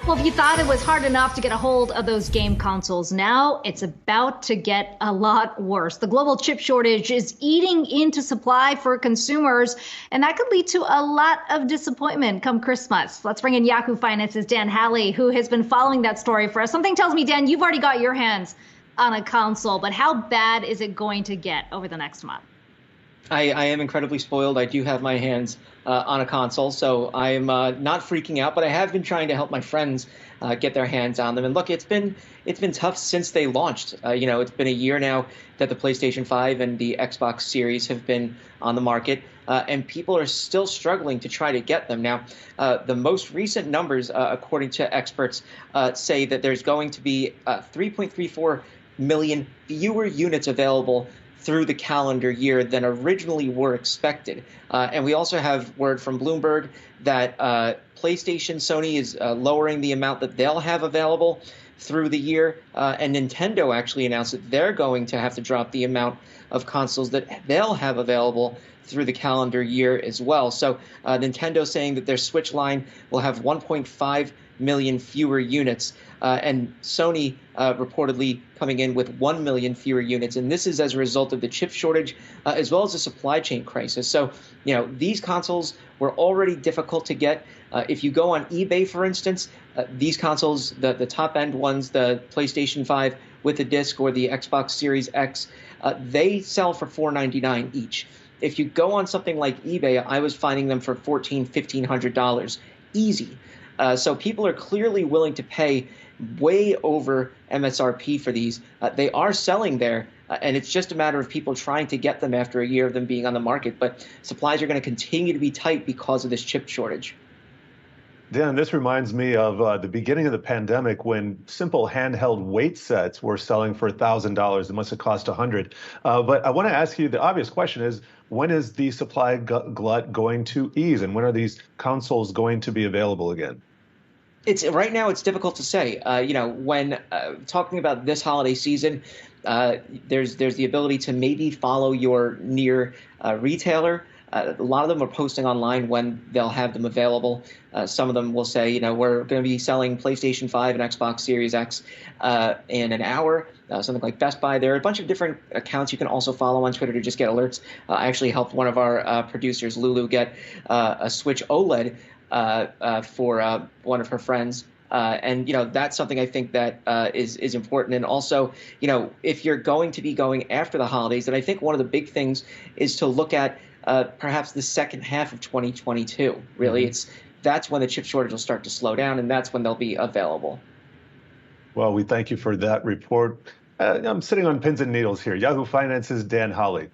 Well, if you thought it was hard enough to get a hold of those game consoles, now it's about to get a lot worse. The global chip shortage is eating into supply for consumers, and that could lead to a lot of disappointment come Christmas. Let's bring in Yahoo Finance's Dan Howley, who has been following that story for us. Something tells me, Dan, you've already got your hands on a console, but how bad is it going to get over the next month? I am incredibly spoiled. I do have my hands on a console, so I'm not freaking out. But I have been trying to help my friends get their hands on them. And look, it's been tough since they launched. It's been a year now that the PlayStation 5 and the Xbox Series have been on the market, and people are still struggling to try to get them. Now, the most recent numbers, according to experts, say that there's going to be 3.34 million fewer units available through the calendar year than originally were expected. And we also have word from Bloomberg that PlayStation, Sony is lowering the amount that they'll have available through the year. And Nintendo actually announced that they're going to have to drop the amount of consoles that they'll have available through the calendar year as well. So Nintendo saying that their Switch line will have 1.5 million fewer units, and Sony reportedly coming in with 1 million fewer units. And this is as a result of the chip shortage as well as the supply chain crisis. So, these consoles were already difficult to get. If you go on eBay, for instance, these consoles, the top end ones, the PlayStation 5 with the disc or the Xbox Series X, they sell for $499 each. If you go on something like eBay, I was finding them for $1,500 easy. So people are clearly willing to pay way over MSRP for these. They are selling there, and it's just a matter of people trying to get them after a year of them being on the market. But supplies are going to continue to be tight because of this chip shortage. Dan, this reminds me of the beginning of the pandemic when simple handheld weight sets were selling for $1,000. It must have cost $100. But I want to ask you, the obvious question is, when is the supply glut going to ease, and when are these consoles going to be available again? Right now, it's difficult to say. When talking about this holiday season, there's the ability to maybe follow your near retailer. A lot of them are posting online when they'll have them available. Some of them will say, we're going to be selling PlayStation 5 and Xbox Series X in an hour, something like Best Buy. There are a bunch of different accounts you can also follow on Twitter to just get alerts. I actually helped one of our producers, Lulu, get a Switch OLED for one of her friends. And that's something I think that is important. And also, if you're going to be going after the holidays, then I think one of the big things is to look at perhaps the second half of 2022. Really, that's when the chip shortage will start to slow down, and that's when they'll be available. Well, we thank you for that report. I'm sitting on pins and needles here. Yahoo Finance's Dan Howley.